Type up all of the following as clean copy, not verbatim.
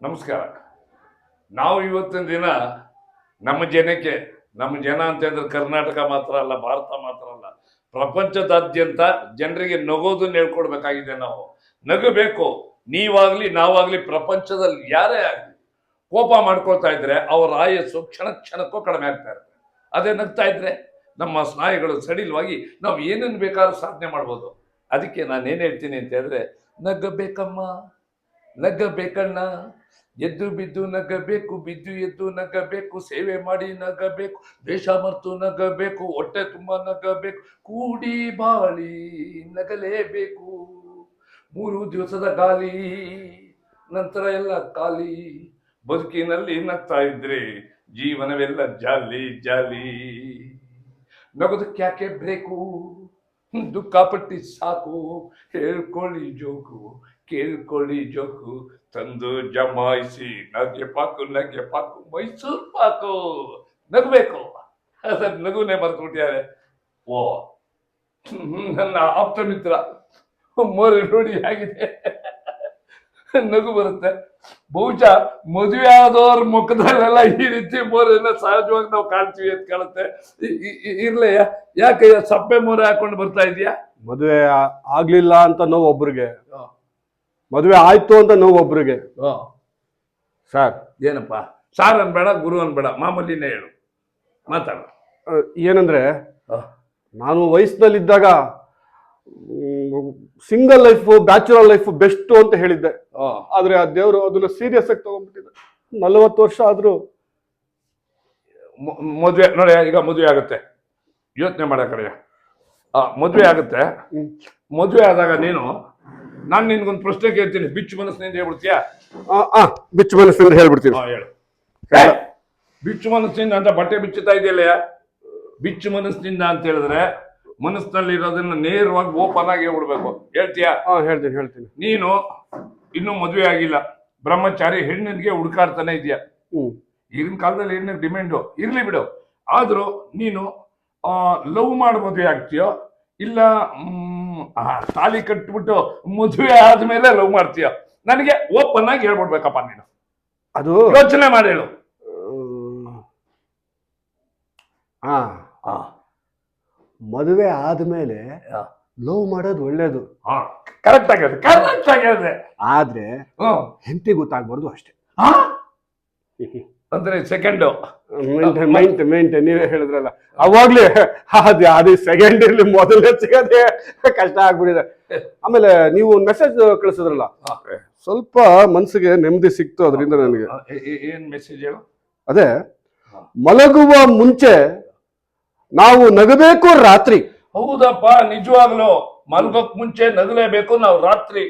ನಮಸ್ಕಾರ. ನಾವು ಇವತ್ತಿನ ದಿನ ನಮ್ಮ ಜನಕ್ಕೆ, ನಮ್ಮ ಜನ ಅಂತ ಹೇಳಿದ್ರೆ ಕರ್ನಾಟಕ ಮಾತ್ರ ಅಲ್ಲ, ಭಾರತ ಮಾತ್ರ ಅಲ್ಲ, ಪ್ರಪಂಚದಾದ್ಯಂತ ಜನರಿಗೆ ನಗೋದನ್ನ ಹೇಳ್ಕೊಡ್ಬೇಕಾಗಿದೆ. ನಾವು ನಗಬೇಕು. ನೀವಾಗ್ಲಿ ನಾವಾಗ್ಲಿ ಪ್ರಪಂಚದಲ್ಲಿ ಯಾರೇ ಆಗಲಿ ಕೋಪ ಮಾಡ್ಕೊಳ್ತಾ ಇದ್ರೆ ಅವ್ರ ಆಯಸ್ಸು ಕ್ಷಣ ಕ್ಷಣಕ್ಕೂ ಕಡಿಮೆ ಆಗ್ತಾ ಇರುತ್ತೆ. ಅದೇ ನಗ್ತಾ ಇದ್ರೆ ನಮ್ಮ ಸ್ನಾಯುಗಳು ಸಡಿಲವಾಗಿ ನಾವು ಏನನ್ನು ಬೇಕಾದ್ರೂ ಸಾಧನೆ ಮಾಡ್ಬೋದು. ಅದಕ್ಕೆ ನಾನು ಏನು ಹೇಳ್ತೀನಿ ಅಂತ ಹೇಳಿದ್ರೆ, ನಗಬೇಕಮ್ಮ, ನಗಬೇಕಣ್ಣ, ಎದ್ದು ಬಿದ್ದು ನಗಬೇಕು, ಬಿದ್ದು ಎದ್ದು ನಗಬೇಕು, ಸೇವೆ ಮಾಡಿ ನಗಬೇಕು, ದೇಶ ಮರ್ತು ನಗಬೇಕು, ಹೊಟ್ಟೆ ತುಂಬ ನಗಬೇಕು, ಕೂಡಿ ಬಾಳಿ ನಗಲೇಬೇಕು. 3 ದಿವಸದ ಗಾಲಿ, ನಂತರ ಎಲ್ಲ ಖಾಲಿ. ಬದುಕಿನಲ್ಲಿ ನಗ್ತಾ ಇದ್ರೆ ಜೀವನವೆಲ್ಲ ಜಾಲಿ ಜಾಲಿ. ನಗೋದಕ್ಕೆ ಯಾಕೆ ಬೇಕು, ದುಃಖ ಪಟ್ಟಿ ಸಾಕು. ಹೇಳ್ಕೊಳ್ಳಿ ಜೋಕು, ಕೇಳ್ಕೊಳ್ಳಿ ಜೋಕು, ತಂದು ಜಮಾಯಿಸಿ ನಗೆ ಪಾಕು, ನಗೆ ಪಾಕು, ಮೈಸೂರು ಪಾಕು. ನಗಬೇಕು. ಅದನ್ನ ನಗುನೇ ಮರೆತುಬಿಟ್ಟಿದ್ದಾರೆ. ಓ, ನನ್ನ ಆಪ್ತ ಮಿತ್ರ ಮೋರೆ ನೋಡಿ ಹೇಗಿದೆ, ನಗು ಬರುತ್ತೆ. ಬಹುಶಃ ಮದುವೆ ಆದವ್ರ ಮುಖದಲ್ಲೆಲ್ಲ ಈ ರೀತಿ ಮೋರೆನ ಸಹಜವಾಗಿ ನಾವು ಕಾಣ್ತೀವಿ ಅಂತ ಕಾಣುತ್ತೆ. ಇರ್ಲಯ್ಯ, ಯಾಕೆ ಸಪ್ಪೆ ಮೋರೆ ಹಾಕೊಂಡು ಬರ್ತಾ ಇದೀಯಾ? ಮದುವೆ ಆಗ್ಲಿಲ್ಲ ಅಂತ ನೋವು ಒಬ್ರಿಗೆ, ಮದುವೆ ಆಯ್ತು ಅಂತ ನೋವು ಒಬ್ರಿಗೆ. ಸರ್ ಏನಪ್ಪ, ಸಾರ್ ಅನ್ಬೇಡ, ಗುರು ಅನ್ಬೇಡ, ಮಾಮೂಲಿನೇ ಹೇಳು, ಮಾತಾಡ. ಏನಂದ್ರೆ, ನಾನು ವಯಸ್ಸಿನಲ್ಲಿದ್ದಾಗ single life, bachelor life best ಅಂತ ಹೇಳಿದ್ದೆ. ಆದ್ರೆ ಆ ದೇವರು ಅದನ್ನ ಸೀರಿಯಸ್ ಆಗಿ ತಗೊಂಡ್ಬಿಟ್ಟಿದೆ. 40 ವರ್ಷ ಆದ್ರೂ ಮದುವೆ ನೋಡಿ, ಈಗ ಮದುವೆ ಆಗುತ್ತೆ, ಯೋಚನೆ ಮಾಡೋ ಕಡೆಯ ಮದುವೆ ಆಗುತ್ತೆ. ಮದುವೆ ಆದಾಗ ನಾನು ನಿನ್ಗೊಂದು ಪ್ರಶ್ನೆ ಕೇಳ್ತೀನಿ, ಬಿಚ್ಚು ಮನಸ್ಸಿನಿಂದ ಹೇಳ್ಬಿಡ್ತೀಯಾ? ಬಿಚ್ಚು ಮನಸ್ಸಿನಿಂದ ಹೇಳ್ಬಿಡ್ತೀನಿ. ಹೇಳು. ಬಿಚ್ಚು ಮನಸ್ಸಿನಿಂದ ಅಂತ ಬಟ್ಟೆ ಬಿಚ್ಚುತ್ತಾ ಇದೆಯಲ್ಲ, ಬಿಚ್ಚು ಮನಸ್ಸಿನಿಂದ ಅಂತ ಹೇಳಿದ್ರೆ ಮನಸ್ಸಿನಲ್ಲಿ ಇರೋದನ್ನ ನೇರವಾಗಿ ಓಪನ್ ಆಗಿ ಹೇಳ್ಬಿಡ್ಬೇಕು. ಹೇಳ್ತೀಯಾ? ಹೇಳ್ತೀನಿ. ನೀನು ಇನ್ನೂ ಮದುವೆ ಆಗಿಲ್ಲ, ಬ್ರಹ್ಮಚಾರಿ ಹೆಣ್ಣಿಗೆ ಹುಡುಕಾಡ್ತಾನೆ ಇದೆಯಾ. ಈಗಿನ ಕಾಲದಲ್ಲಿ ಹೆಣ್ಣಿಗೆ ಡಿಮ್ಯಾಂಡು ಇರ್ಲಿ ಬಿಡು. ಆದ್ರೂ ನೀನು ಲವ್ ಮಾಡಿ ಮದುವೆ ಆಗ್ತೀಯೋ, ಇಲ್ಲ ತಾಲಿ ಕಟ್ಬಿಟ್ಟು ಮದುವೆ ಆದ್ಮೇಲೆ ಲವ್ ಮಾಡ್ತೀಯ? ನನಗೆ ಓಪನ್ ಆಗಿ ಹೇಳ್ಬಿಡ್ಬೇಕಪ್ಪ ನೀನು. ಅದು ಯೋಚನೆ ಮಾಡಿ ಹೇಳು. ಮದುವೆ ಆದ್ಮೇಲೆ ಲವ್ ಮಾಡೋದು ಒಳ್ಳೇದು. ಕರೆಕ್ಟ್ ಆಗಿದೆ. ಆದ್ರೆ ಹೆಂಡತಿ ಗೊತ್ತಾಗ್ಬಾರ್ದು ಅಷ್ಟೇ. ಅಂದ್ರೆ ಸೆಕೆಂಡ್ ಮೈಂಟ್ ನೀವೇ ಹೇಳಿದ್ರಲ್ಲ, ಅವಾಗ್ಲೇ ಅದೇ ಸೆಕೆಂಡ್ ಇರ್ಲಿ, ಮೊದಲೇ ಸಿಗದೆ ಕಷ್ಟ ಆಗ್ಬಿಟ್ಟಿದೆ. ಆಮೇಲೆ ನೀವು ಮೆಸೇಜ್ ಕಳಿಸಿದ್ರಲ್ಲ, ಸ್ವಲ್ಪ ಮನ್ಸಿಗೆ ನೆಮ್ಮದಿ ಸಿಕ್ತು ಅದರಿಂದ ನನಗೆ. ಏನ್ ಮೆಸೇಜ್ ಹೇಳು? ಅದೇ, ಮಲಗುವ ಮುಂಚೆ ನಾವು ನಗಬೇಕು ರಾತ್ರಿ. ಹೌದಪ್ಪ, ನಿಜವಾಗ್ಲು ಮಲಗೋಕ್ ಮುಂಚೆ ನಗಲೇಬೇಕು ನಾವು ರಾತ್ರಿ.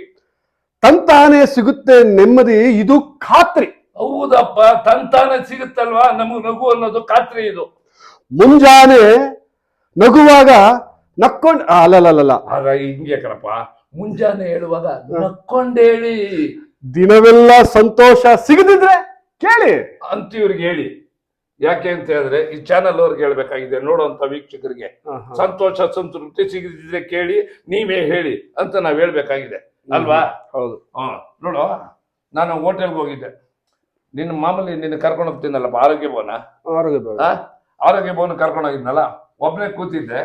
ತಂತಾನೆ ಸಿಗುತ್ತೆ ನೆಮ್ಮದಿ, ಇದು ಖಾತ್ರಿ. ಹೌದಪ್ಪ, ತಂತಾನೆ ಸಿಗುತ್ತಲ್ವಾ ನಮಗ್ ನಗು ಅನ್ನೋದು ಖಾತ್ರಿ. ಇದು ಮುಂಜಾನೆ ನಗುವಾಗ ನಕ್ಕೊಂಡ್ ಅಲ್ಲಲ್ಲ ಆಗ ಹಿಂಗೆ ಕಣಪ್ಪ, ಮುಂಜಾನೆ ಹೇಳುವಾಗ ನಕ್ಕೊಂಡೇಳಿ. ದಿನವೆಲ್ಲ ಸಂತೋಷ ಸಿಗದಿದ್ರೆ ಕೇಳಿ ಅಂತ ಇವ್ರಿಗೆ ಹೇಳಿ. ಯಾಕೆ ಅಂತ ಹೇಳಿದ್ರೆ ಈ ಚಾನಲ್ ಅವ್ರಿಗೆ ಹೇಳ್ಬೇಕಾಗಿದೆ, ನೋಡುವಂತ ವೀಕ್ಷಕರಿಗೆ. ಸಂತೋಷ ಸಂತೃಪ್ತಿ ಸಿಗದಿದ್ರೆ ಕೇಳಿ, ನೀವೇ ಹೇಳಿ ಅಂತ ನಾವ್ ಹೇಳ್ಬೇಕಾಗಿದೆ ಅಲ್ವಾ? ಹೌದು. ನೋಡು, ನಾನು ಹೋಟೆಲ್ಗೆ ಹೋಗಿದ್ದೆ, ನಿನ್ನ ಕರ್ಕೊಂಡು ಹೋಗ್ತೀನಲ್ಲಪ್ಪ, ಆರೋಗ್ಯ ಭವನ ಕರ್ಕೊಂಡು ಹೋಗಿದ್ನಲ್ಲ, ಒಬ್ನೇ ಕೂತಿದ್ದೆ.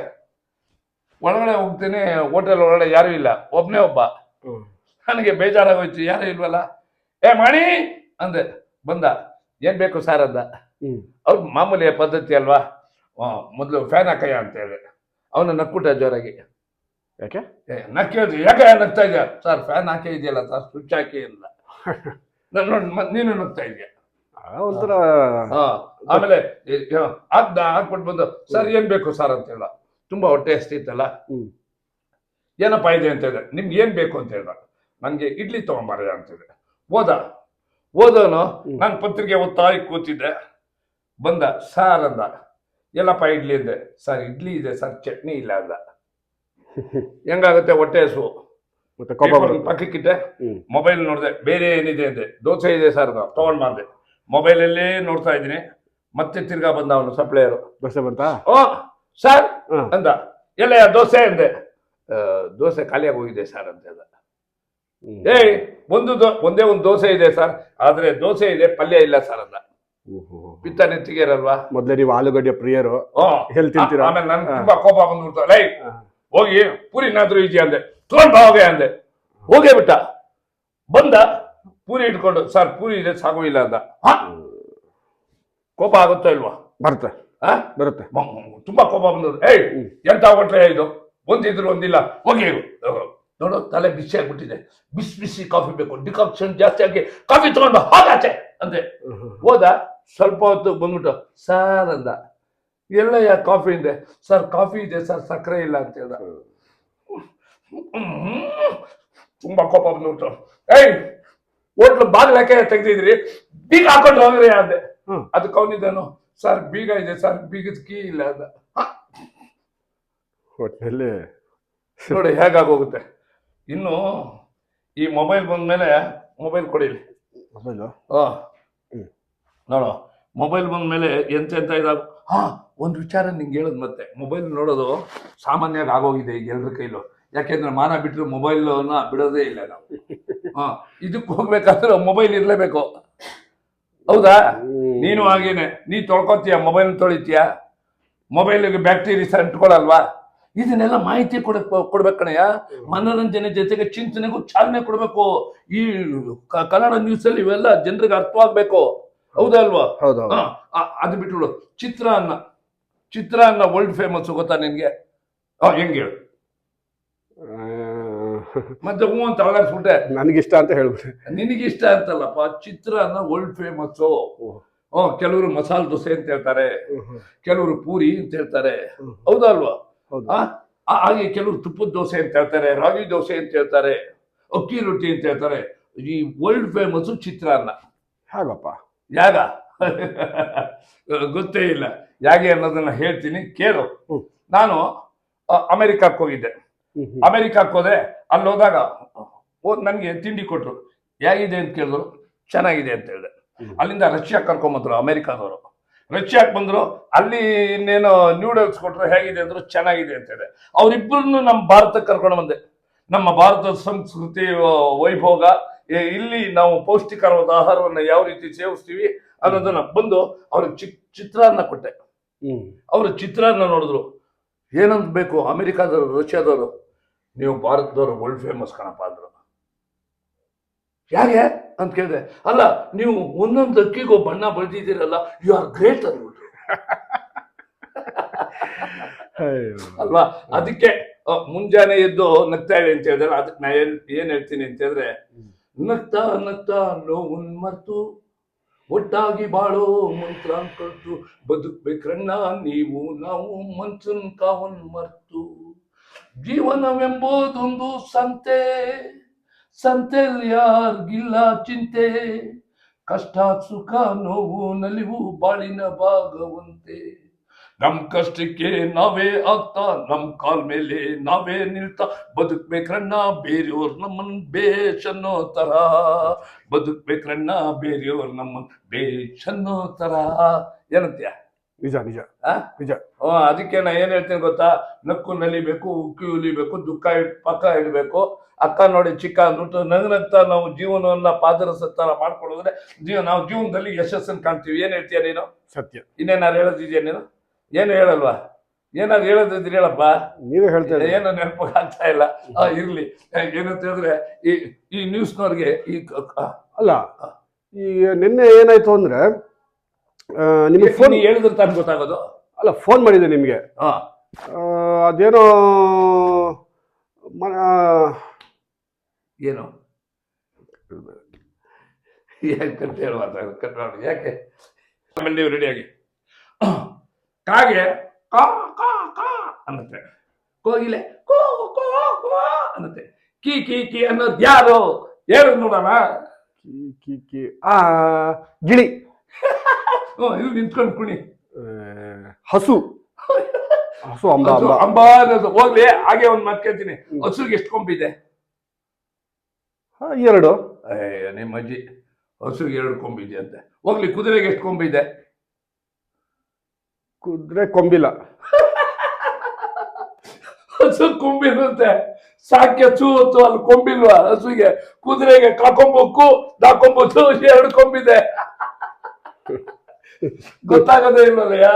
ಒಳಗಡೆ ಹೋಗ್ತೀನಿ, ಹೋಟೆಲ್ ಒಳಗಡೆ ಯಾರು ಇಲ್ಲ, ಒಬ್ನೇ ಒಬ್ಬ. ನನಗೆ ಬೇಜಾರಾಗೋಯ್ತು, ಯಾರು ಇಲ್ವಲ್ಲ. ಮಣಿ ಅಂದೆ. ಬಂದ, ಏನ್ ಬೇಕು ಸಾರ್ ಅಂದ. ಅವ್ರ ಮಾಮೂಲಿ ಪದ್ಧತಿ ಅಲ್ವಾ, ಮೊದ್ಲು ಫ್ಯಾನ್ ಹಾಕಯ್ಯ ಅಂತ ಹೇಳಿದೆ. ಅವನು ನಕ್ಕುಟ ಜೋರಾಗಿ. ಯಾಕೆ ಯಾಕೆ ನಗ್ತಾ ಇದೆಯಾ? ಸರ್ ಫ್ಯಾನ್ ಹಾಕೇ ಇದೆಯಲ್ಲ ಸರ್, ಸ್ವಿಚ್ ಹಾಕಿ ಇಲ್ಲ. ನೀನು ನಗ್ತಾ ಇದೆಯಾ? ಒಂಥರ. ಆಮೇಲೆ ಹಾಕ್ಬಿಟ್ಟು ಬಂದು, ಸರ್ ಏನ್ ಬೇಕು ಸರ್ ಅಂತ ಹೇಳ. ತುಂಬಾ ಹೊಟ್ಟೆ ಹಸ್ತಿತ್ತಲ್ಲ, ಏನಪ್ಪಾ ಇದೆ ಅಂತ ಹೇಳಿದೆ. ನಿಮ್ಗೆ ಏನ್ ಬೇಕು ಅಂತ ಹೇಳ್ದ. ನನ್ಗೆ ಇಡ್ಲಿ ತಗೊಂಬಾರ ಅಂತ ಹೇಳಿದೆ. ಓದೋನು ನಾನು ಪತ್ರಿಕೆ ಓದ್ತಾ ಕೂತಿದ್ದೆ. ಬಂದ, ಸಾರ್ ಅಂದ. ಎಲ್ಲಪ್ಪ ಇಡ್ಲಿ ಅಂದೆ. ಸರ್ ಇಡ್ಲಿ ಇದೆ ಸರ್, ಚಟ್ನಿ ಇಲ್ಲ ಅಂದ. ಹೆಂಗಾಗುತ್ತೆ ಹೊಟ್ಟೆ ಹಸು. ಪಕ್ಕಕ್ಕಿಟ್ಟೆ, ಮೊಬೈಲ್ ನೋಡಿದೆ, ಬೇರೆ ಏನಿದೆ ಅಂದೆ. ದೋಸೆ ಇದೆ ಸರ್ ತಗೊಂಡ್ ಬಂದೆ. ಮೊಬೈಲಲ್ಲೇ ನೋಡ್ತಾ ಇದ್ದೀನಿ. ಮತ್ತೆ ತಿರ್ಗಾ ಬಂದ ಅವನು ಸಪ್ಲೈಯರು. ದೋಸೆ ಬಂತಾ? ಸರ್ ಅಂದ. ಎಲ್ಲ ದೋಸೆ ಅಂದೆ. ದೋಸೆ ಖಾಲಿಯಾಗಿ ಹೋಗಿದೆ ಸರ್ ಅಂತ ಹೇಳ್ದ. ಏಯ್ ಒಂದೇ ಒಂದು ದೋಸೆ ಇದೆ ಸರ್, ಆದ್ರೆ ದೋಸೆ ಇದೆ ಪಲ್ಯ ಇಲ್ಲ ಸರ್ ಅಂದ. ಪಿತ್ತ ನೆತ್ತಿಗೆ ಇರಲ್ವಾ? ಮೊದ್ಲೇ ನೀವು ಆಲೂಗಡ್ಡೆ ಪ್ರಿಯರು, ಎಲ್ಲಿ ತಿಂತೀರಾ? ಆಮೇಲೆ ನನ್ ತುಂಬಾ ಕೋಪ ಬಂದ್ಬಿಡ್ತು. ಲೈ ಹೋಗಿ ಪೂರಿನಾದ್ರೂ ಈಜಿ ಅಂದೆ, ತಗೊಂಡ್ ಹೋಗೆ ಅಂದೆ. ಹೋಗೇ ಬಿಟ್ಟ. ಬಂದ ಪೂರಿ ಇಟ್ಕೊಂಡು, ಸರ್ ಪೂರಿ ಇದೆ ಸಾಗು ಇಲ್ಲ ಅಂದ. ಕೋಪ ಆಗುತ್ತೋ ಇಲ್ವಾ? ಬರುತ್ತೆ ಬರುತ್ತೆ. ತುಂಬಾ ಕೋಪ ಬಂದದ್ದು. ಏಯ್ ಎಂತ ಹೋಟ್ಲೆ ಇದು, ಒಂದಿದ್ರು ಒಂದಿಲ್ಲ, ಹೋಗಿ ನೋಡು ತಲೆ ಬಿಸಿ ಆಗ್ಬಿಟ್ಟಿದೆ, ಬಿಸಿ ಬಿಸಿ ಕಾಫಿ ಬೇಕು, ಡಿಕಾಕ್ಷನ್ ಜಾಸ್ತಿ ಆಗಿ ಕಾಫಿ ತಗೊಂಡು ಹೋಗಾಚೆ ಅಂದೆ. ಹೋದ, ಸ್ವಲ್ಪ ಹೊತ್ತು ಬಂದ್ಬಿಟ್ಟು ಸರ್ ಅಂದ. ಎಲ್ಲ ಯಾಕೆ ಕಾಫಿ ಇದೆ ಸರ್? ಕಾಫಿ ಇದೆ ಸರ್, ಸಕ್ಕರೆ ಇಲ್ಲ ಅಂತ ಹೇಳ್ದ. ತುಂಬಾ ಕೋಪ ಬಂದ್ಬಿಟ್ಟು, ಏಯ್ ಹೋಟ್ಲು ಬಾಗಿಲಕ್ಕೆ ತೆಗ್ದಿದ್ರಿ, ಬೀಗ ಹಾಕೊಂಡು ಹೋಗ್ರಿ ಅಂದೆ. ಅದಕ್ಕೆ ಅವನಿದ್ದಾನು, ಸರ್ ಬೀಗ ಇದೆ ಸರ್, ಬೀಗದ ಕೀ ಇಲ್ಲ ಅಂದ. ಒಟ್ಟಿನಲ್ಲಿ ನೋಡಿ ಹೇಗಾಗೋಗುತ್ತೆ. ಇನ್ನು ಈ ಮೊಬೈಲ್ ಬಂದ್ಮೇಲೆ, ಮೊಬೈಲ್ ಕೊಡಿಲಿ ನೋಡು, ಮೊಬೈಲ್ ಬಂದ್ಮೇಲೆ ಎಂತೆಂತ ಇದಾಗ. ಒಂದು ವಿಚಾರ ನಿಂಗೆ ಹೇಳೋದು, ಮತ್ತೆ ಮೊಬೈಲ್ ನೋಡೋದು ಸಾಮಾನ್ಯವಾಗಿ ಆಗೋಗಿದೆ ಈಗ ಎಲ್ರ ಕೈಲೂ. ಯಾಕೆಂದ್ರೆ ಮಾನ ಬಿಟ್ಟರು ಮೊಬೈಲ್ನ ಬಿಡೋದೇ ಇಲ್ಲ ನಾವು. ಇದಕ್ಕೆ ಹೋಗ್ಬೇಕಾದ್ರೆ ಮೊಬೈಲ್ ಇರ್ಲೇಬೇಕು, ಹೌದಾ? ನೀನು ಹಾಗೇನೆ, ನೀ ತೊಳ್ಕೊತೀಯ, ಮೊಬೈಲ್ ತೊಳಿತೀಯ, ಮೊಬೈಲ್ಗೆ ಬ್ಯಾಕ್ಟೀರಿಯಾ ಅಂಟ್ಕೊಳಲ್ವಾ? ಇದನ್ನೆಲ್ಲ ಮಾಹಿತಿ ಕೊಡ್ಬೇಕು ಕಣಯ್ಯ. ಮನೋರಂಜನೆ ಜೊತೆಗೆ ಚಿಂತನೆಗೂ ಚಾಲನೆ ಕೊಡ್ಬೇಕು. ಈ ಕನ್ನಡ ನ್ಯೂಸ್ ಅಲ್ಲಿ ಇವೆಲ್ಲ ಜನರಿಗೆ ಅರ್ಥವಾಗ್ಬೇಕು, ಹೌದಾ ಅಲ್ವಾ? ಅದು ಬಿಟ್ಬಿಡು. ಚಿತ್ರಾನ್ನ ವರ್ಲ್ಡ್ ಫೇಮಸ್, ಗೊತ್ತಾ ನಿನ್ಗೆ? ಹೆಂಗೆ ಹೇಳು ಮತ್ತೆ? ಹೂ ಅಂತ ಅಳಗಾಡ್ಸ್ಬಿಟ್ಟೆ. ನನಗಿಷ್ಟ ಅಂತ ಹೇಳ್ಬಿಟ್ಟೆ. ನಿನಗಿಷ್ಟ ಅಂತಲ್ಲಪ್ಪ, ಚಿತ್ರಾನ್ನ ವರ್ಲ್ಡ್ ಫೇಮಸ್. ಕೆಲವರು ಮಸಾಲೆ ದೋಸೆ ಅಂತ ಹೇಳ್ತಾರೆ, ಕೆಲವರು ಪೂರಿ ಅಂತ ಹೇಳ್ತಾರೆ, ಹೌದಾ ಅಲ್ವಾ? ಹಾಗೆ ಕೆಲವರು ತುಪ್ಪದ ದೋಸೆ ಅಂತ ಹೇಳ್ತಾರೆ, ರಾಗಿ ದೋಸೆ ಅಂತ ಹೇಳ್ತಾರೆ, ಅಕ್ಕಿ ರೊಟ್ಟಿ ಅಂತ ಹೇಳ್ತಾರೆ. ಈ ವರ್ಲ್ಡ್ ಫೇಮಸ್ ಚಿತ್ರಾನ್ನ. ಹಾಗಪ್ಪ? ಯಾಗ ಗೊತ್ತೇ ಇಲ್ಲ ಯಾಕೆ ಅನ್ನೋದನ್ನ ಹೇಳ್ತೀನಿ ಕೇಳು. ನಾನು ಅಮೆರಿಕಕ್ಕೆ ಹೋಗಿದ್ದೆ. ಅಮೆರಿಕಕ್ಕೆ ಹೋದೆ. ಅಲ್ಲಿ ಹೋದಾಗ ನನಗೆ ತಿಂಡಿ ಕೊಟ್ರು. ಹೇಗಿದೆ ಅಂತ ಕೇಳಿದ್ರು, ಚೆನ್ನಾಗಿದೆ ಅಂತ ಹೇಳಿದೆ. ಅಲ್ಲಿಂದ ರಷ್ಯಾಕ್ಕೆ ಕರ್ಕೊಂಬಂದ್ರು ಅಮೆರಿಕಾದವರು. ರಷ್ಯಾಕ್ಕೆ ಬಂದ್ರು, ಅಲ್ಲಿ ಇನ್ನೇನೋ ನ್ಯೂಡಲ್ಸ್ ಕೊಟ್ರು, ಹೇಗಿದೆ ಅಂದ್ರು, ಚೆನ್ನಾಗಿದೆ ಅಂತ ಹೇಳಿದೆ. ಅವರಿಬ್ಬರನ್ನು ನಮ್ಮ ಭಾರತಕ್ಕೆ ಕರ್ಕೊಂಡು ಬಂದೆ. ನಮ್ಮ ಭಾರತದ ಸಂಸ್ಕೃತಿ ವೈಭೋಗ, ಇಲ್ಲಿ ನಾವು ಪೌಷ್ಟಿಕರವಾದ ಆಹಾರವನ್ನು ಯಾವ ರೀತಿ ಸೇವಿಸ್ತೀವಿ ಅನ್ನೋದನ್ನ ಬಂದು ಅವ್ರಿಗೆ ಚಿತ್ರಾನ್ನ ಕೊಟ್ಟೆ. ಅವರು ಚಿತ್ರಾನ್ನ ನೋಡಿದ್ರು, ಏನಂತ ಬೇಕು ಅಮೆರಿಕಾದವರು ರಷ್ಯಾದವರು, ನೀವು ಭಾರತದವರು ವರ್ಲ್ಡ್ ಫೇಮಸ್ ಕಣಪ್ಪ ಅಂದ್ರು. ಯಾಕೆ ಅಂತ ಕೇಳಿದೆ. ಅಲ್ಲ, ನೀವು ಒಂದೊಂದು ಅಕ್ಕಿಗೂ ಬಣ್ಣ ಬಳ್ದಿದ್ದೀರಲ್ಲ, ಯು ಆರ್ ಗ್ರೇಟ್ ಅಂದ್ಬಿಟ್ರು. ಅಲ್ವಾ? ಅದಕ್ಕೆ ಮುಂಜಾನೆ ಎದ್ದು ನಗ್ತಾ ಹೇಳಿ ಅಂತ ಹೇಳಿದ್ರೆ, ಅದಕ್ಕೆ ನಾ ಏನ್ ಹೇಳ್ತೀನಿ ಅಂತ ಹೇಳಿದ್ರೆ, ನಗ್ತಾ ನಗ್ತಾ ನೋವುನ್ ಮರ್ತು ಒಟ್ಟಾಗಿ ಬಾಳೋ ಮಂತ್ರ ಕಲ್ತು ಬದುಕ್ಬೇಕ್ರಣ್ಣ ನೀವು ನಾವು ಮನ್ಸನ್ ಕಾವನ್ ಮರ್ತು. ಜೀವನವೆಂಬುದೊಂದು ಸಂತೆಯಲ್ಲಿ ಯಾರಿಗಿಲ್ಲ ಚಿಂತೆ, ಕಷ್ಟ ಸುಖ ನೋವು ನಲಿವು ಬಾಳಿನ ಭಾಗವಂತೆ. ನಮ್ ಕಷ್ಟಕ್ಕೆ ನಾವೇ ಆಗ್ತಾ, ನಮ್ ಕಾಲ್ ಮೇಲೆ ನಾವೇ ನಿಲ್ತಾ ಬದುಕ್ಬೇಕ್ರಣ್ಣ, ಬೇರೆಯವ್ರು ನಮ್ಮನ್ ಬೇಷ್ ಅನ್ನೋ ತರ ಬದುಕ್ಬೇಕ್ರಣ್ಣ, ಬೇರೆಯವ್ರು ನಮ್ಮನ್ ಬೇಷ್ ಅನ್ನೋ ತರ. ಏನಂತೀಯ? ನಿಜ ನಿಜ ನಿಜ. ಅದಕ್ಕೆ ನಾ ಏನ್ ಹೇಳ್ತೀನಿ ಗೊತ್ತಾ? ನಕ್ಕು ನಲಿಬೇಕು, ಉಕ್ಕಿ ಉಲಿಬೇಕು, ದುಃಖ ಪಕ್ಕ ಇಡ್ಬೇಕು. ಅಕ್ಕ ನೋಡಿ ಚಿಕ್ಕ ಅಂದ್ಬಿಟ್ಟು ನಗ್ನಗ್ತಾ ನಾವು ಜೀವನವನ್ನ ಪಾದರಸ ತರ ಮಾಡ್ಕೊಳ್ಳೋದ್ರೆ ನಾವು ಜೀವನದಲ್ಲಿ ಯಶಸ್ಸನ್ನು ಕಾಣ್ತೀವಿ. ಏನ್ ಹೇಳ್ತೀಯ ನೀನು? ಸತ್ಯ. ಇನ್ನೇನಾರು ಹೇಳೋದಿದ್ಯಾ ನೀನು? ಏನು ಹೇಳಲ್ವಾ? ಏನಾದ್ರು ಹೇಳೋದಿದ್ರೆ ಹೇಳಪ್ಪ. ನೀವೇ ಹೇಳ್ತಾ ಏನೋ ನೆನಪಾಗ ಆಗ್ತಾ ಇಲ್ಲ. ಇರ್ಲಿ. ಏನಂತ ಹೇಳಿದ್ರೆ ಈ ನ್ಯೂಸ್ನವ್ರಿಗೆ ಅಲ್ಲ, ಈಗ ನಿನ್ನೆ ಏನಾಯ್ತು ಅಂದ್ರೆ ನಿಮಗೆ ಫೋನ್ ಹೇಳಿದ್ರೆ ತಾನು ಗೊತ್ತಾಗೋದು. ಅಲ್ಲ, ಫೋನ್ ಮಾಡಿದೆ ನಿಮ್ಗೆ. ಅದೇನೋ ಏನು ಯಾಕಂತ ಹೇಳುವ ಯಾಕೆ? ಆಮೇಲೆ ನೀವು ರೆಡಿಯಾಗಿ ಕಾಗೆ ಕಾ ಕಾ ಕಾ ಅನ್ನತ್ತೆ, ಕೋಗಿಲೆ ಕೋ ಕೋ ಕೋ ಅನ್ನತ್ತೆ, ಕೀ ಕೀ ಕೀ ಅನ್ನೋದು ಯಾರು ಹೇಳು ನೋಡೋಣ? ಕೀ ಕೀ ಗಿಳಿ. ಇದು ನಿಂತ್ಕೊಂಡು ಕುಣಿ. ಹಸು ಹಸು ಅಂಬ ಅಂಬ ಅನ್ನೋದು ಹೋಗ್ಲಿ. ಹಾಗೆ ಒಂದ್ ಮಾತು ಕೇಳ್ತೀನಿ, ಹಸುಗೆ ಎಷ್ಟು ಕೊಂಬಿದೆ? 2. ನಿಮ್ಮ ಅಜ್ಜಿ ಹಸುಗೆ 2 ಕೊಂಬಿದೆ ಅಂತೆ. ಹೋಗ್ಲಿ, ಕುದುರೆಗೆ ಎಷ್ಟು ಕೊಂಬಿದೆ? ಕುದುರೆ ಕೊಂಬಿಲ್ಲ. ಹಸು ಕೊಂಬಿರುತ್ತೆ, ಸಾಕ್ಯ ಚೂತ್ತು ಅಲ್ಲಿ ಕೊಂಬಿಲ್ವಾ ಹಸುಗೆ, ಕುದುರೆಗೆ ಕಾಕೊಂಬಕ್ಕು ನಾಕೊಂಬತ್ತು 2 ಕೊಂಬಿದೆ. ಗೊತ್ತಾಗದೇ ಇಲ್ವಲ್ಲಯ್ಯ.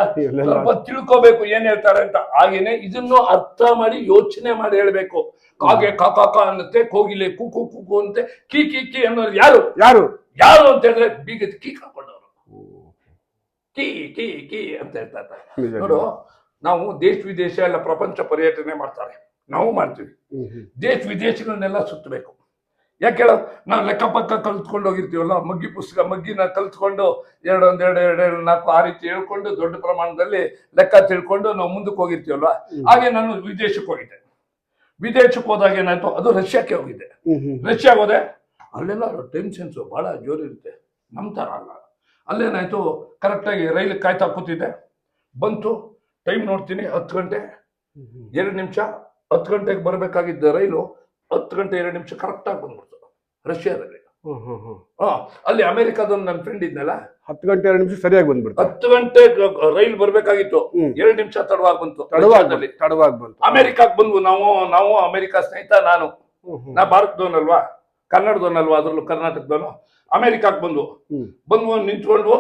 ಸ್ವಲ್ಪ ತಿಳ್ಕೋಬೇಕು ಏನ್ ಹೇಳ್ತಾರೆ ಅಂತ. ಹಾಗೇನೆ ಇದನ್ನು ಅರ್ಥ ಮಾಡಿ ಯೋಚನೆ ಮಾಡಿ ಹೇಳ್ಬೇಕು. ಕಾಗೆ ಕಾಕ ಅನ್ನತ್ತೆ, ಕೋಗಿಲೆ ಕೂಕು ಕೂಕು ಅಂತೆ, ಕೀ ಕೀ ಕೀ ಅನ್ನೋರು ಯಾರು ಯಾರು ಯಾರು ಅಂತ ಹೇಳಿದ್ರೆ ಬೀಗದ ಕೀ ಹಾಕೊಂಡವ್ರು. ಕೀ ಕೀ ಕೀ ಅಂತ ಹೇಳ್ತಾರೆ. ನೋಡು, ನಾವು ದೇಶ ವಿದೇಶ ಎಲ್ಲ ಪ್ರಪಂಚ ಪರ್ಯಟನೆ ಮಾಡ್ತಾರೆ, ನಾವು ಮಾಡ್ತೀವಿ. ದೇಶ ವಿದೇಶಗಳನ್ನೆಲ್ಲ ಸುತ್ತಬೇಕು. ಯಾಕೆ ಹೇಳ, ನಾವು ಲೆಕ್ಕ ಪಕ್ಕ ಕಲ್ತ್ಕೊಂಡು ಹೋಗಿರ್ತೀವಲ್ಲ, ಮಗ್ಗಿ ಪುಸ್ತಕ ಮಗ್ಗಿನ ಕಲ್ತ್ಕೊಂಡು 2 4 ಆ ರೀತಿ ಹೇಳ್ಕೊಂಡು ದೊಡ್ಡ ಪ್ರಮಾಣದಲ್ಲಿ ಲೆಕ್ಕ ತಿಳ್ಕೊಂಡು ನಾವು ಮುಂದಕ್ಕೆ ಹೋಗಿರ್ತೀವಲ್ವ. ಹಾಗೆ ನಾನು ವಿದೇಶಕ್ಕೆ ಹೋಗಿದ್ದೆ. ವಿದೇಶಕ್ಕೆ ಹೋದಾಗ ಏನಾಯ್ತು, ಅದು ರಷ್ಯಾಕ್ಕೆ ಹೋಗಿದ್ದೆ. ರಷ್ಯಾಗೆ ಹೋದೆ, ಅಲ್ಲೆಲ್ಲ ಟೈಮ್ ಸೆನ್ಸು ಬಹಳ ಜೋರಿರುತ್ತೆ, ನಮ್ಮ ಥರ ಅಲ್ಲ. ಅಲ್ಲೇನಾಯ್ತು, ಕರೆಕ್ಟಾಗಿ ರೈಲ್ ಕಾಯ್ತಾ ಕೂತಿದ್ದೆ. ಬಂತು, ಟೈಮ್ ನೋಡ್ತೀನಿ 10 ಗಂಟೆ 2 ನಿಮಿಷ. 10 ಗಂಟೆಗೆ ಬರಬೇಕಾಗಿದ್ದ ರೈಲು 10 ಗಂಟೆ 2 ನಿಮಿಷ ಕರೆಕ್ಟಾಗಿ ಬಂದ್ಬಿಡ್ತು ರಷ್ಯಾದಲ್ಲಿ. ಅಲ್ಲಿ ಅಮೆರಿಕಾದೊಂದು ನನ್ನ ಫ್ರೆಂಡ್ ಇದ್ನಲ್ಲ, 10 ಗಂಟೆ 2 ನಿಮಿಷ ಸರಿಯಾಗಿ ಬಂದ್ಬಿಡ್ತು. 10 ಗಂಟೆ ರೈಲ್ ಬರ್ಬೇಕಾಗಿತ್ತು, 2 ನಿಮಿಷ ತಡವಾಗಿ ಬಂತು. ತಡವಾಗಿ ಬಂತು. ಅಮೆರಿಕಾಕ್ ಬಂದ್ವು. ನಾವು ಅಮೆರಿಕಾ ಸ್ನೇಹಿತ, ನಾ ಭಾರತದವನಲ್ವಾ, ಕನ್ನಡದವನಲ್ವಾ, ಅದ್ರಲ್ಲೂ ಕರ್ನಾಟಕದವನು. ಅಮೆರಿಕಾಕ್ ಬಂದ್ವು ನಿಂತ್ಕೊಂಡ್ವು,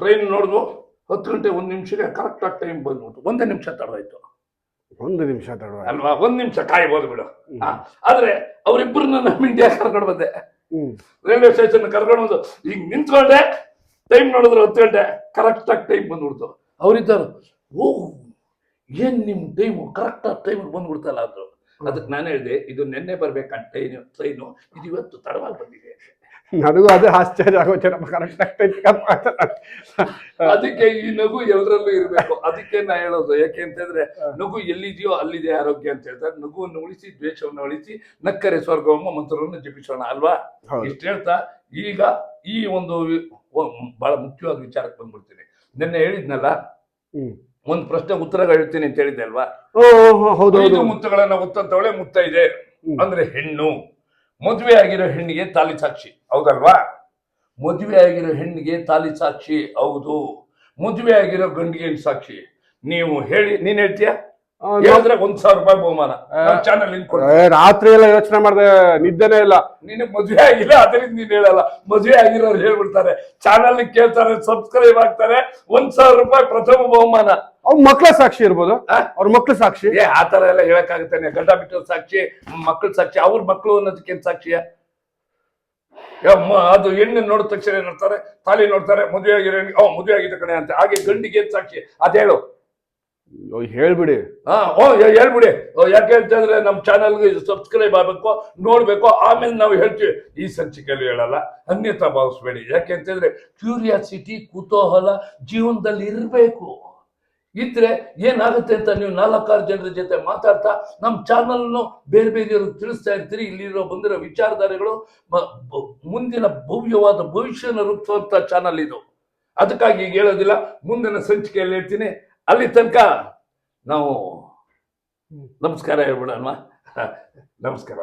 ಟ್ರೈನ್ ನೋಡಿದ್ವು. 10 ಗಂಟೆ 1 ನಿಮಿಷಕ್ಕೆ ಕರೆಕ್ಟಾಗಿ ಟೈಮ್ ಬಂದ್ಬಿಟ್ಟು 1 ನಿಮಿಷ ತಡವಾಯ್ತು. 1 ನಿಮಿಷ ತಡವಾಗಿ ಅಲ್ವಾ, 1 ನಿಮಿಷ ಕಾಯ್ಬೋದು ಬಿಡು. ಆದ್ರೆ ಅವರಿಬ್ಬರನ್ನ ನಮ್ಮ ಇಂಡಿಯಾ ಕರ್ಕೊಂಡು ಬಂದೆ. ರೈಲ್ವೆ ಸ್ಟೇಷನ್ ಕರ್ಕೊಂಡು ಬಂದು ಈಗ ನಿಂತ್ಕೊಂಡೆ, ಟೈಮ್ ನೋಡಿದ್ರೆ 10 ಗಂಟೆ ಕರೆಕ್ಟಾಗಿ ಟೈಮ್ ಬಂದ್ಬಿಡ್ತು. ಅವರಿದ್ದರು, ಓ ಏನ್ ನಿಮ್ ಟೈಮು ಕರೆಕ್ಟಾಗಿ ಟೈಮ್ ಬಂದ್ಬಿಡ್ತಲ್ಲ ಅಂದ್ರು. ಅದಕ್ಕೆ ನಾನು ಹೇಳಿದೆ, ಇದು ನೆನ್ನೆ ಬರ್ಬೇಕಂತ ಟ್ರೈನು, ಇದು ಇವತ್ತು ತಡವಾಗಿ ಬಂದಿದೆ. ನನಗೂ ಅದು ಆಶ್ಚರ್ಯ ಆಗೋಚೆ. ಅದಕ್ಕೆ ಈ ನಗು ಎಲ್ಲರಲ್ಲೂ ಇರಬೇಕು. ಅದಕ್ಕೆ ನಾ ಹೇಳೋದು, ಯಾಕೆ ಅಂತಂದ್ರೆ ನಗು ಎಲ್ಲಿದೆಯೋ ಅಲ್ಲಿದೆ ಆರೋಗ್ಯ ಅಂತ ಹೇಳ್ತಾರೆ. ನಗುವನ್ನು ಉಳಿಸಿ, ದ್ವೇಷವನ್ನು ಉಳಿಸಿ, ನಕ್ಕರೆ ಸ್ವರ್ಗವಮ್ಮ ಮಂತ್ರವನ್ನು ಜಪಿಸೋಣ ಅಲ್ವಾ. ಇಷ್ಟು ಹೇಳ್ತಾ ಈಗ ಈ ಒಂದು ಬಹಳ ಮುಖ್ಯವಾದ ವಿಚಾರಕ್ಕೆ ಬಂದ್ಬಿಡ್ತೀನಿ. ನಿನ್ನೆ ಹೇಳಿದ್ನಲ್ಲ, ಒಂದು ಪ್ರಶ್ನೆ ಉತ್ತರ ಹೇಳ್ತೀನಿ ಅಂತ ಹೇಳಿದ್ದೆ ಅಲ್ವಾ. 5 ಮುತ್ತುಗಳನ್ನ ಒತ್ತಂತವಳೆ ಮುತ್ತ ಇದೆ ಅಂದ್ರೆ ಹೆಣ್ಣು. ಮದುವೆ ಆಗಿರೋ ಹೆಣ್ಣಿಗೆ ತಾಲಿ ಸಾಕ್ಷಿ, ಹೌದಲ್ವಾ. ಮದುವೆ ಆಗಿರೋ ಹೆಣ್ಣಿಗೆ ತಾಲಿ ಸಾಕ್ಷಿ, ಹೌದು. ಮದುವೆ ಆಗಿರೋ ಗಂಡಿಗೆ ಸಾಕ್ಷಿ. ನೀವು ಹೇಳಿ, ನೀನ್ ಹೇಳ್ತೀಯ? ಹೇಳಿದ್ರೆ 1,000 ರೂಪಾಯಿ ಬಹುಮಾನ ಚಾನಲ್. ರಾತ್ರಿ ಎಲ್ಲ ಯೋಚನೆ ಮಾಡಿದೆ, ನಿದ್ದೆನೇ ಇಲ್ಲ. ನಿನಗೆ ಮದುವೆ ಆಗಿಲ್ಲ, ಅದರಿಂದ ನೀನ್ ಹೇಳಲ್ಲ. ಮದುವೆ ಆಗಿರೋರು ಹೇಳ್ಬಿಡ್ತಾರೆ, ಚಾನಲ್ ಕೇಳ್ತಾರೆ, ಸಬ್ಸ್ಕ್ರೈಬ್ ಆಗ್ತಾರೆ, 1,000 ರೂಪಾಯಿ ಪ್ರಥಮ ಬಹುಮಾನ. ಅವ್ರ ಮಕ್ಳ ಸಾಕ್ಷಿ ಇರ್ಬೋದು, ಅವ್ರ ಮಕ್ಳು ಸಾಕ್ಷಿ. ಆತರ ಎಲ್ಲ ಹೇಳಕ್ಕಾಗುತ್ತಾನೆ? ಗಂಡ ಬಿಟ್ಟವ್ರ ಸಾಕ್ಷಿ, ಮಕ್ಳ ಸಾಕ್ಷಿ. ಅವ್ರ ಮಕ್ಳು ಅನ್ನೋದಕ್ಕೇನ್ ಸಾಕ್ಷಿಯ? ಅದು ಹೆಣ್ಣು ನೋಡಿದ ತಕ್ಷಣ ಏನ್ ನೋಡ್ತಾರೆ, ತಾಲಿ ನೋಡ್ತಾರೆ, ಮದುವೆ ಆಗಿರೋ ಮದುವೆ ಆಗಿದೆ ಕಣೆ ಅಂತ. ಹಾಗೆ ಗಂಡಿಗೆ ಏನ್ ಸಾಕ್ಷಿ ಅದೇಳು, ಹೇಳ್ಬಿಡಿ. ಹೇಳ್ಬಿಡಿ. ಯಾಕೆ ಅಂತಂದ್ರೆ ನಮ್ ಚಾನಲ್ಗೆ ಸಬ್ಸ್ಕ್ರೈಬ್ ಆಗ್ಬೇಕು, ನೋಡ್ಬೇಕು, ಆಮೇಲೆ ನಾವು ಹೇಳ್ತೀವಿ. ಈ ಸಂಚಿಕೆಯಲ್ಲಿ ಹೇಳಲ್ಲ, ಅನ್ಯತಾ ಭಾವಿಸ್ಬೇಡಿ. ಯಾಕೆ ಅಂತಂದ್ರೆ ಕ್ಯೂರಿಯಾಸಿಟಿ, ಕುತೂಹಲ ಜೀವನದಲ್ಲಿ ಇರಬೇಕು. ಇದ್ರೆ ಏನಾಗುತ್ತೆ ಅಂತ ನೀವು 4-6 ಜನರ ಜೊತೆ ಮಾತಾಡ್ತಾ ನಮ್ಮ ಚಾನಲ್ನು ಬೇರೆ ಬೇರೆಯವ್ರಿಗೆ ತಿಳಿಸ್ತಾ ಇರ್ತೀರಿ. ಇಲ್ಲಿರೋ ಬಂದಿರೋ ವಿಚಾರಧಾರೆಗಳು ಮುಂದಿನ ಭವ್ಯವಾದ ಭವಿಷ್ಯನ ರೂಪಿಸುವಂತ ಚಾನಲ್ ಇದು. ಅದಕ್ಕಾಗಿ ಈಗ ಹೇಳೋದಿಲ್ಲ, ಮುಂದಿನ ಸಂಚಿಕೆಯಲ್ಲಿ ಹೇಳ್ತೀನಿ. ಅಲ್ಲಿ ತನಕ ನಾವು ನಮಸ್ಕಾರ ಹೇಳ್ಬಿಡೋಣ. ನಮಸ್ಕಾರ.